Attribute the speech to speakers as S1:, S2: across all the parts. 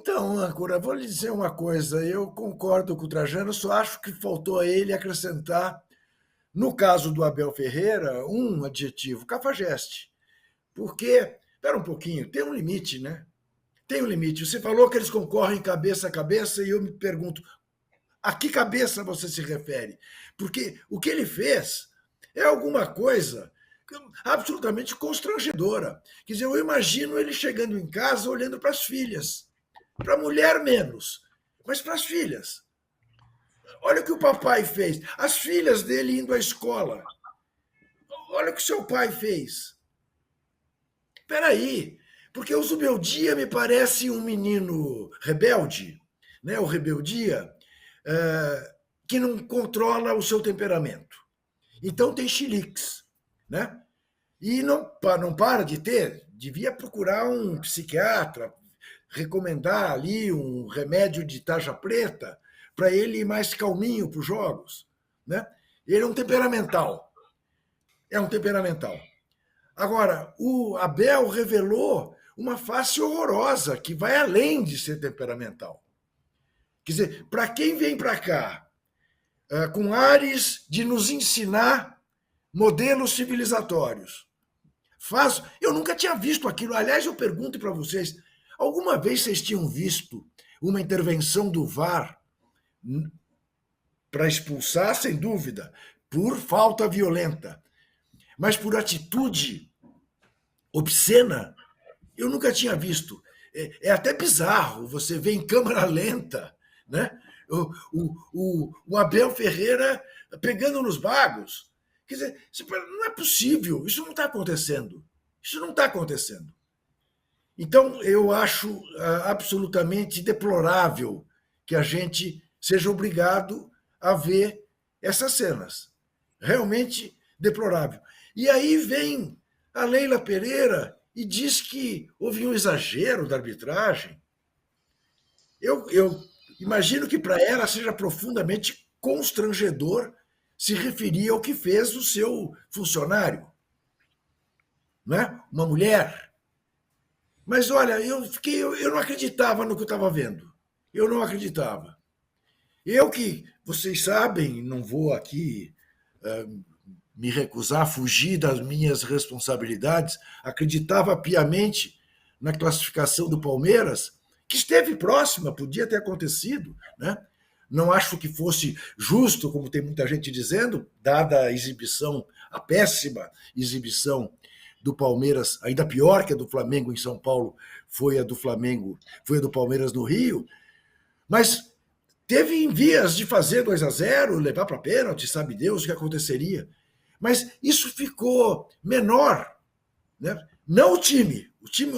S1: Então, âncora, vou lhe dizer uma coisa. Eu concordo com o Trajano, só acho que faltou a ele acrescentar, no caso do Abel Ferreira, um adjetivo, cafajeste. Porque, espera um pouquinho, tem um limite, né? Tem um limite. Você falou que eles concorrem cabeça a cabeça e eu me pergunto, a que cabeça você se refere? Porque o que ele fez é alguma coisa absolutamente constrangedora. Quer dizer, eu imagino ele chegando em casa olhando para as filhas. Para a mulher, menos, mas para as filhas. Olha o que o papai fez. As filhas dele indo à escola. Olha o que seu pai fez. Espera aí, porque o Zubeldia me parece um menino rebelde, né? O rebeldia, que não controla o seu temperamento. Então tem chiliques, né? E não para de ter, devia procurar um psiquiatra, recomendar ali um remédio de tarja preta para ele ir mais calminho para os jogos, né? Ele é um temperamental, é um temperamental. Agora, o Abel revelou uma face horrorosa que vai além de ser temperamental. Quer dizer, para quem vem para cá com ares de nos ensinar modelos civilizatórios, eu nunca tinha visto aquilo. Aliás, eu pergunto para vocês, alguma vez vocês tinham visto uma intervenção do VAR para expulsar, sem dúvida, por falta violenta, mas por atitude obscena? Eu nunca tinha visto. É até bizarro você ver em câmera lenta, né? O Abel Ferreira pegando nos bagos. Quer dizer, não é possível, isso não está acontecendo. Isso não está acontecendo. Então, eu acho absolutamente deplorável que a gente seja obrigado a ver essas cenas. Realmente deplorável. E aí vem a Leila Pereira e diz que houve um exagero da arbitragem. Eu imagino que para ela seja profundamente constrangedor se referir ao que fez o seu funcionário, né? Uma mulher. Mas olha, eu não acreditava no que eu estava vendo. Eu não acreditava. Eu que, vocês sabem, não vou aqui me recusar a fugir das minhas responsabilidades, acreditava piamente na classificação do Palmeiras, que esteve próxima, podia ter acontecido, né? Não acho que fosse justo, como tem muita gente dizendo, dada a exibição, a péssima exibição do Palmeiras, ainda pior que a do Flamengo em São Paulo, foi a do Flamengo, foi a do Palmeiras no Rio, mas teve em vias de fazer 2-0, levar para pênalti, sabe Deus o que aconteceria. Mas isso ficou menor, né? Não o time.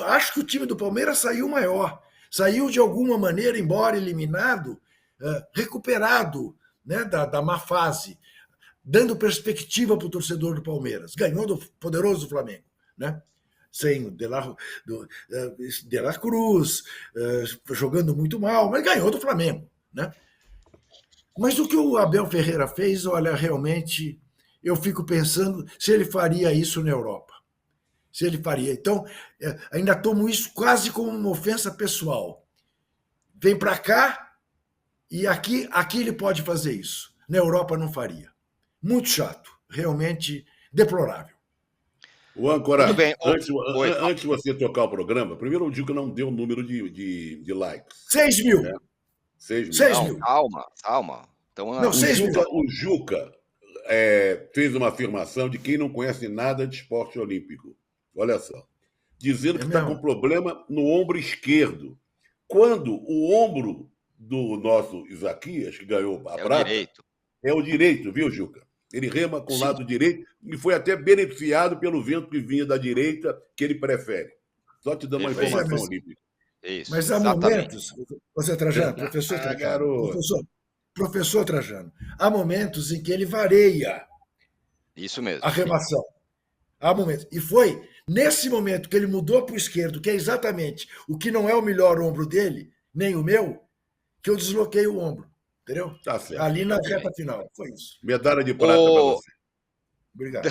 S1: Acho que o time do Palmeiras saiu maior. Saiu de alguma maneira, embora eliminado, recuperado, né, da má fase, dando perspectiva para o torcedor do Palmeiras. Ganhou do poderoso Flamengo, né? Sem o De La Cruz, jogando muito mal, mas ganhou do Flamengo, né? Mas o que o Abel Ferreira fez, olha, realmente eu fico pensando se ele faria isso na Europa. Se ele faria. Então, ainda tomo isso quase como uma ofensa pessoal. Vem para cá e aqui ele pode fazer isso. Na Europa não faria. Muito chato. Realmente deplorável.
S2: O âncora,
S3: Tudo bem.
S2: antes de você tocar o programa, primeiro eu digo que não deu o número de likes.
S1: 6 mil.
S2: Né? 6 mil.
S1: 6
S3: Não,
S1: mil.
S3: calma. Então,
S1: Não, 6 mil.
S2: O Juca fez uma afirmação de quem não conhece nada de esporte olímpico. Olha só. Dizendo que está com problema no ombro esquerdo. Quando o ombro do nosso Isaquias, que ganhou a prata, é o direito, viu, Juca? Ele rema com o lado direito e foi até beneficiado pelo vento que vinha da direita, que ele prefere. Só te dando uma informação olímpica.
S1: Isso, mas há momentos, você Trajano, professor Trajano, professor Trajano, há momentos em que ele vareia a remação. Há momentos. E foi nesse momento que ele mudou para o esquerdo, que é exatamente o que não é o melhor ombro dele, nem o meu, que eu desloquei o ombro. Entendeu?
S2: Tá certo.
S1: Ali na reta final. Foi isso.
S2: Medalha de prata para você.
S1: Obrigado.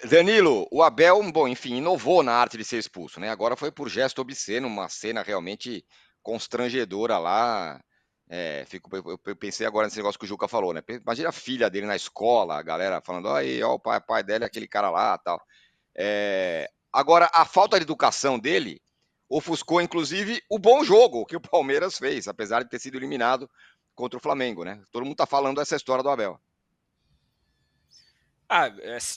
S3: Danilo, o Abel, bom, enfim, inovou na arte de ser expulso, né? Agora foi por gesto obsceno, uma cena realmente constrangedora lá. Eu pensei agora nesse negócio que o Juca falou, né? Imagina a filha dele na escola, a galera falando, aí, ó, o pai dela é aquele cara lá, tal. Agora, a falta de educação dele ofuscou, inclusive, o bom jogo que o Palmeiras fez, apesar de ter sido eliminado contra o Flamengo, né? Todo mundo tá falando essa história do Abel.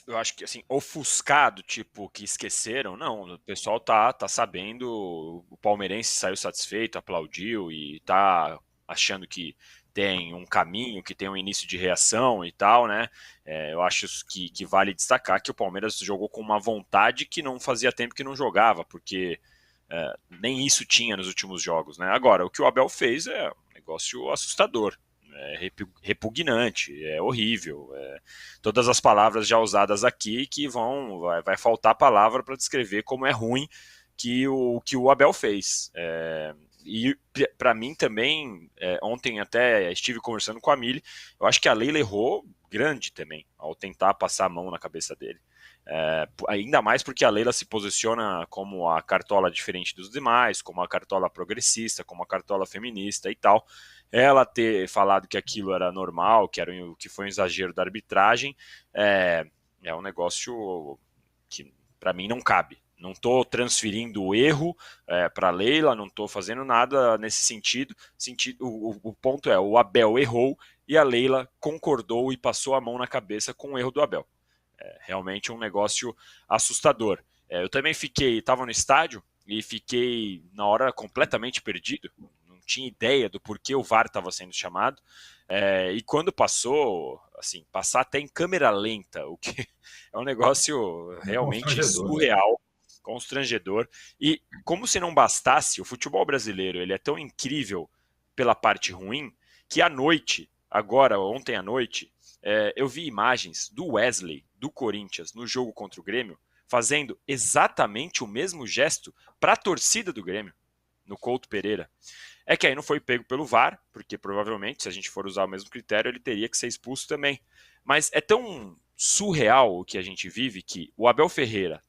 S4: Eu acho que assim, ofuscado, tipo, que esqueceram, não, o pessoal tá sabendo, o palmeirense saiu satisfeito, aplaudiu e tá achando que tem um caminho, que tem um início de reação e tal, né? Eu acho que vale destacar que o Palmeiras jogou com uma vontade que não fazia tempo que não jogava, porque nem isso tinha nos últimos jogos, né? Agora, o que o Abel fez é um negócio assustador. Repugnante, é horrível. Todas as palavras já usadas aqui que vai faltar palavra para descrever como é ruim que o Abel fez. E para mim também, ontem até estive conversando com a Mili, eu acho que a Leila errou grande também ao tentar passar a mão na cabeça dele. Ainda mais porque a Leila se posiciona como a cartola diferente dos demais, como a cartola progressista, como a cartola feminista e tal. Ela ter falado que aquilo era normal, que foi um exagero da arbitragem, é um negócio que para mim não cabe. Não estou transferindo o erro para a Leila, não estou fazendo nada nesse sentido. O ponto é, o Abel errou e a Leila concordou e passou a mão na cabeça com o erro do Abel. Realmente um negócio assustador. Eu também estava no estádio e fiquei na hora completamente perdido. Não tinha ideia do porquê o VAR estava sendo chamado. E quando passou, assim, passar até em câmera lenta, o que é um negócio realmente surreal, constrangedor. E como se não bastasse, o futebol brasileiro ele é tão incrível pela parte ruim que à noite, ontem à noite, eu vi imagens do Wesley, do Corinthians, no jogo contra o Grêmio, fazendo exatamente o mesmo gesto para a torcida do Grêmio, no Couto Pereira. É que aí não foi pego pelo VAR, porque provavelmente, se a gente for usar o mesmo critério, ele teria que ser expulso também. Mas é tão surreal o que a gente vive que o Abel Ferreira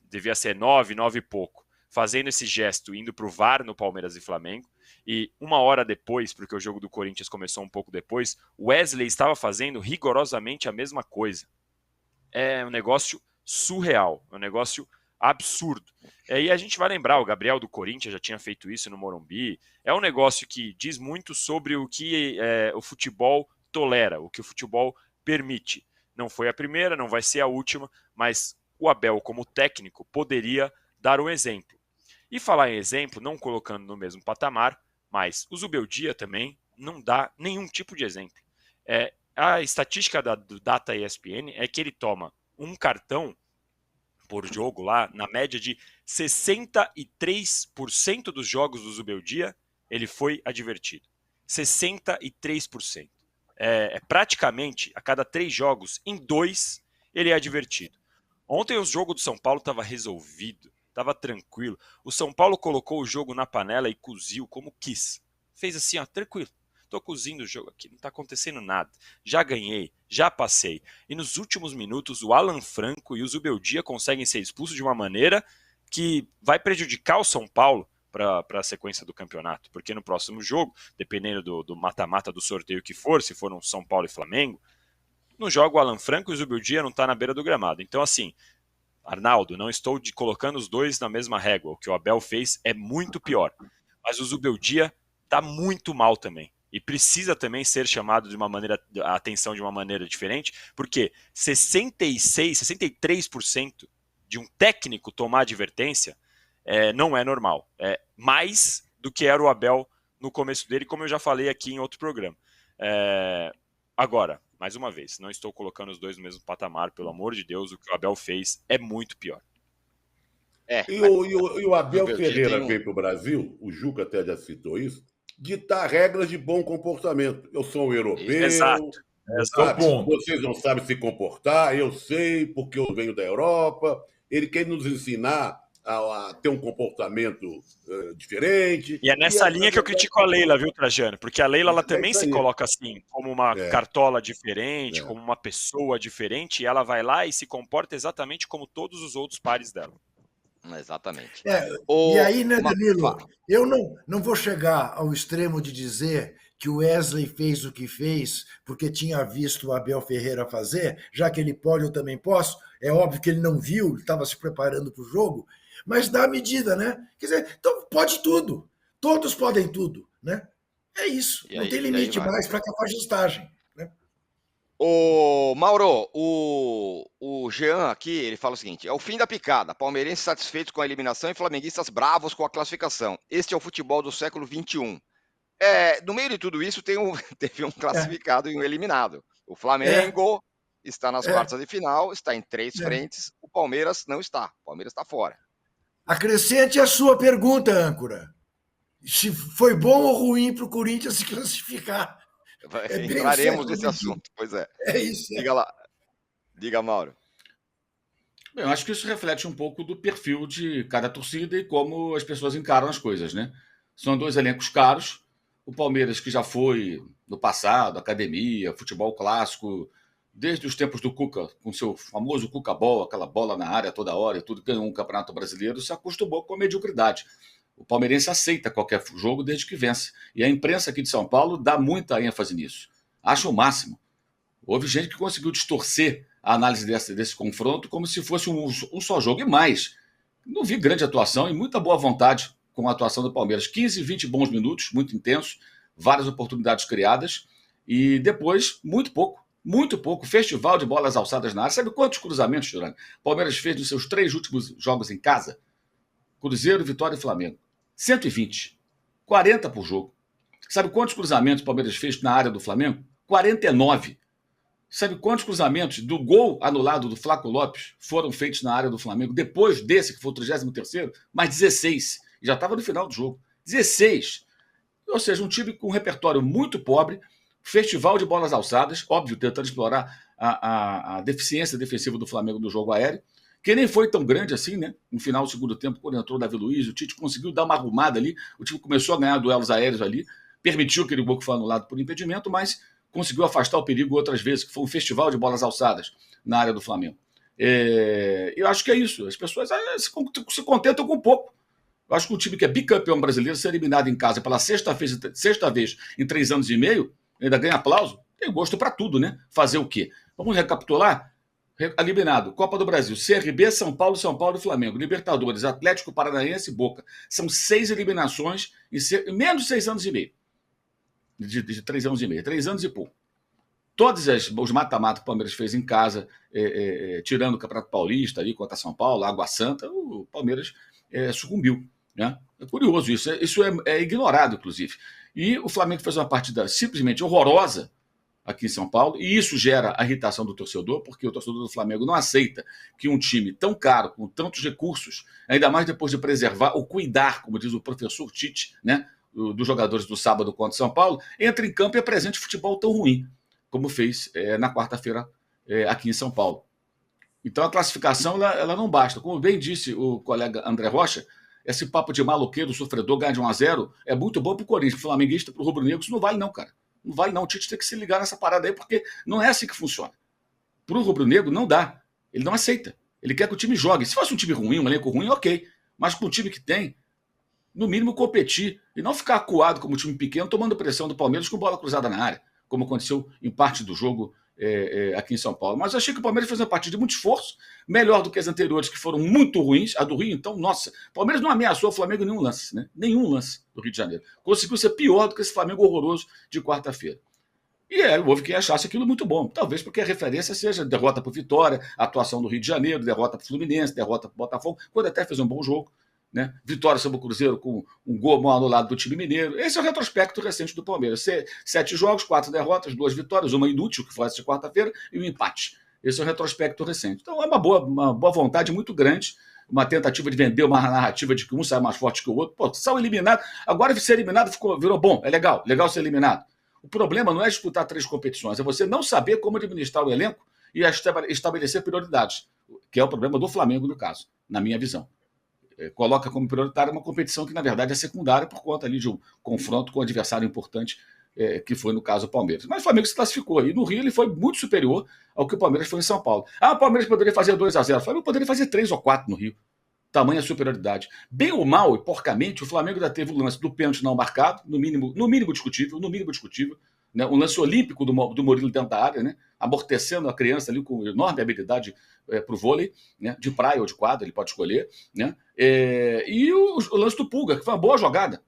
S4: devia ser 9 e pouco, fazendo esse gesto, indo para o VAR no Palmeiras e Flamengo, e uma hora depois, porque o jogo do Corinthians começou um pouco depois, Wesley estava fazendo rigorosamente a mesma coisa. É um negócio surreal, é um negócio absurdo. E a gente vai lembrar, o Gabriel do Corinthians já tinha feito isso no Morumbi. É um negócio que diz muito sobre o que o futebol tolera, o que o futebol permite. Não foi a primeira, não vai ser a última, mas o Abel, como técnico, poderia dar um exemplo. E falar em exemplo, não colocando no mesmo patamar, mas o Zubeldia também não dá nenhum tipo de exemplo. A estatística do Data ESPN é que ele toma um cartão por jogo lá, na média de 63% dos jogos do Zubeldia, ele foi advertido. 63%. Praticamente, a cada 3 jogos, em 2, ele é advertido. Ontem o jogo do São Paulo estava resolvido, estava tranquilo. O São Paulo colocou o jogo na panela e coziu como quis. Fez assim, ó, tranquilo. Tô cozindo o jogo aqui, não tá acontecendo nada. Já ganhei, já passei. E nos últimos minutos, o Alan Franco e o Zubeldia conseguem ser expulsos de uma maneira que vai prejudicar o São Paulo para a sequência do campeonato. Porque no próximo jogo, dependendo do mata-mata do sorteio que for, se for um São Paulo e Flamengo, no jogo o Alan Franco e o Zubeldia não tá na beira do gramado. Então, assim, Arnaldo, não estou colocando os dois na mesma régua. O que o Abel fez é muito pior. Mas o Zubeldia tá muito mal também. E precisa também ser chamado a atenção de uma maneira diferente, porque 63% de um técnico tomar advertência não é normal. É mais do que era o Abel no começo dele, como eu já falei aqui em outro programa. Agora, mais uma vez, não estou colocando os dois no mesmo patamar, pelo amor de Deus, o que o Abel fez é muito pior.
S2: E o Abel Ferreira veio para o Brasil, o Juca até já citou isso, ditar regras de bom comportamento. Eu sou um europeu,
S4: Exato.
S2: Vocês não sabem se comportar, eu sei, porque eu venho da Europa. Ele quer nos ensinar a ter um comportamento diferente.
S4: E é nessa linha que eu critico a Leila, viu, Trajano? Porque a Leila ela também se coloca assim, como uma cartola diferente, como uma pessoa diferente, e ela vai lá e se comporta exatamente como todos os outros pares dela.
S3: Exatamente.
S1: E aí, né, Danilo, eu não vou chegar ao extremo de dizer que o Wesley fez o que fez porque tinha visto o Abel Ferreira fazer, já que ele pode, eu também posso. É óbvio que ele não viu, ele estava se preparando para o jogo, mas dá a medida, né? Quer dizer, então pode tudo. Todos podem tudo, né? É isso. Não tem limite mais para cafajestagem.
S3: Ô, Mauro, o Jean aqui, ele fala o seguinte: é o fim da picada. Palmeirenses satisfeitos com a eliminação e flamenguistas bravos com a classificação. Este é o futebol do século XXI. No meio de tudo isso, teve um classificado e um eliminado. O Flamengo está nas quartas de final, está em 3 frentes. O Palmeiras não está. O Palmeiras está fora.
S1: Acrescente a sua pergunta, âncora. Se foi bom ou ruim para o Corinthians se classificar.
S3: Entraremos nesse assunto, pois é.
S1: É isso.
S3: Diga lá. Diga, Mauro.
S5: Bem, eu acho que isso reflete um pouco do perfil de cada torcida e como as pessoas encaram as coisas, né? São 2 elencos caros. O Palmeiras, que já foi no passado, academia, futebol clássico, desde os tempos do Cuca, com seu famoso Cuca-Ball, aquela bola na área toda hora e tudo, ganhou um campeonato brasileiro, se acostumou com a mediocridade. O palmeirense aceita qualquer jogo desde que vence. E a imprensa aqui de São Paulo dá muita ênfase nisso. Acha o máximo. Houve gente que conseguiu distorcer a análise desse confronto como se fosse um só jogo. E mais, não vi grande atuação e muita boa vontade com a atuação do Palmeiras. 15, 20 bons minutos, muito intensos, várias oportunidades criadas. E depois, muito pouco, festival de bolas alçadas na área. Sabe quantos cruzamentos, Jurani, o Palmeiras fez nos seus 3 últimos jogos em casa? Cruzeiro, Vitória e Flamengo. 120. 40 por jogo. Sabe quantos cruzamentos o Palmeiras fez na área do Flamengo? 49. Sabe quantos cruzamentos do gol anulado do Flaco Lopes foram feitos na área do Flamengo depois desse, que foi o 33º? Mais 16. Já estava no final do jogo. 16. Ou seja, um time com um repertório muito pobre, festival de bolas alçadas, óbvio, tentando explorar a deficiência defensiva do Flamengo no jogo aéreo, que nem foi tão grande assim, né? No final do segundo tempo, quando entrou o Davi Luiz, o Tite conseguiu dar uma arrumada ali, o time começou a ganhar duelos aéreos ali, permitiu aquele gol que foi anulado por impedimento, mas conseguiu afastar o perigo outras vezes, que foi um festival de bolas alçadas na área do Flamengo. Eu acho que é isso, as pessoas se contentam com pouco. Eu acho que um time que é bicampeão brasileiro, ser eliminado em casa pela sexta vez em 3 anos e meio, ainda ganha aplauso, tem gosto para tudo, né? Fazer o quê? Vamos recapitular? Eliminado, Copa do Brasil, CRB, São Paulo e Flamengo, Libertadores, Atlético Paranaense e Boca. São 6 eliminações em menos de 6 anos e meio. De 3 anos e meio, 3 anos e pouco. Todos os mata-mata que o Palmeiras fez em casa, tirando o Campeonato Paulista ali contra São Paulo, Água Santa, o Palmeiras sucumbiu. Né? É curioso isso, isso é ignorado, inclusive. E o Flamengo fez uma partida simplesmente horrorosa aqui em São Paulo, e isso gera a irritação do torcedor, porque o torcedor do Flamengo não aceita que um time tão caro, com tantos recursos, ainda mais depois de preservar ou cuidar, como diz o professor Tite, né, dos jogadores do sábado contra São Paulo, entre em campo e apresente futebol tão ruim, como fez na quarta-feira aqui em São Paulo. Então a classificação ela não basta. Como bem disse o colega André Rocha, esse papo de maloqueiro, sofredor, ganha de 1-0, é muito bom para o Corinthians, para o flamenguista, para o rubro-negro, isso não vale não, cara. Não vale não, o Tite tem que se ligar nessa parada aí, porque não é assim que funciona. Para o rubro-negro não dá, ele não aceita. Ele quer que o time jogue. Se fosse um time ruim, um elenco ruim, ok. Mas com o time que tem, no mínimo competir e não ficar acuado como time pequeno, tomando pressão do Palmeiras com bola cruzada na área, como aconteceu em parte do jogo aqui em São Paulo. Mas eu achei que o Palmeiras fez uma partida de muito esforço, melhor do que as anteriores, que foram muito ruins. A do Rio, então, nossa, o Palmeiras não ameaçou o Flamengo em nenhum lance, né? Nenhum lance do Rio de Janeiro. Conseguiu ser pior do que esse Flamengo horroroso de quarta-feira. E houve quem achasse aquilo muito bom. Talvez porque a referência seja derrota para o Vitória, atuação do Rio de Janeiro, derrota para o Fluminense, derrota para o Botafogo, quando até fez um bom jogo. Né? Vitória sobre o Cruzeiro com um gol mal anulado do time mineiro. Esse é o retrospecto recente do Palmeiras. 7 jogos, 4 derrotas, 2 vitórias, uma inútil, que foi essa de quarta-feira, e um empate. Esse é o retrospecto recente. Então é uma boa vontade muito grande, uma tentativa de vender uma narrativa de que um sai mais forte que o outro. Pô, são eliminados. Agora ser eliminado virou bom, é legal ser eliminado. O problema não é disputar 3 competições, é você não saber como administrar o elenco e estabelecer prioridades, que é o problema do Flamengo, no caso, na minha visão. Coloca como prioritária uma competição que, na verdade, é secundária por conta ali de um confronto com um adversário importante, que foi, no caso, o Palmeiras. Mas o Flamengo se classificou. E no Rio ele foi muito superior ao que o Palmeiras foi em São Paulo. O Palmeiras poderia fazer 2-0. O Flamengo poderia fazer 3 ou 4 no Rio. tamanha superioridade. Bem ou mal e porcamente, o Flamengo ainda teve o lance do pênalti não marcado, no mínimo discutível, né? Um lance olímpico do Murilo dentro da área, né? Amortecendo a criança ali com enorme habilidade para o vôlei, né? De praia ou de quadra, ele pode escolher, né? E o lance do Pulga, que foi uma boa jogada.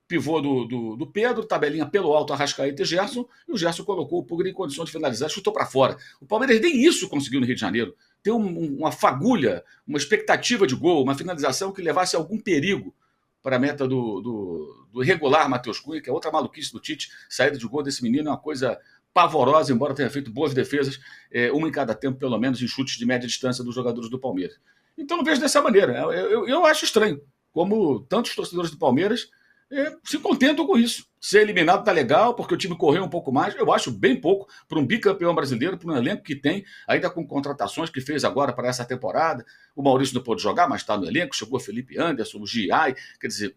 S5: Pivô do Pedro, tabelinha pelo alto, Arrascaeta e Gerson, e o Gerson colocou o Pulga em condição de finalizar, chutou para fora. O Palmeiras nem isso conseguiu no Rio de Janeiro. Ter uma fagulha, uma expectativa de gol, uma finalização que levasse algum perigo para a meta do irregular Matheus Cunha, que é outra maluquice do Tite. Saída de gol desse menino é uma coisa pavorosa, embora tenha feito boas defesas, uma em cada tempo, pelo menos, em chutes de média distância dos jogadores do Palmeiras. Então não vejo dessa maneira. Eu acho estranho, como tantos torcedores do Palmeiras se contentam com isso. Ser eliminado tá legal, porque o time correu um pouco mais. Eu acho bem pouco para um bicampeão brasileiro, para um elenco que tem, ainda com contratações que fez agora para essa temporada. O Maurício não pôde jogar, mas está no elenco. Chegou o Felipe Anderson, o Giai. Quer dizer,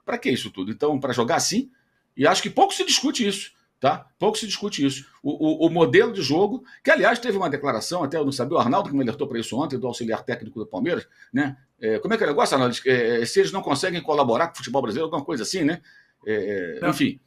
S5: para que isso tudo? Então, para jogar assim? E acho que pouco se discute isso. Tá? Pouco se discute isso. O modelo de jogo, que aliás teve uma declaração, até eu não sabia, o Arnaldo que me alertou para isso ontem, do auxiliar técnico do Palmeiras, né? Como é que é o negócio, Arnaldo? Se eles não conseguem colaborar com o futebol brasileiro, alguma coisa assim, né? Enfim,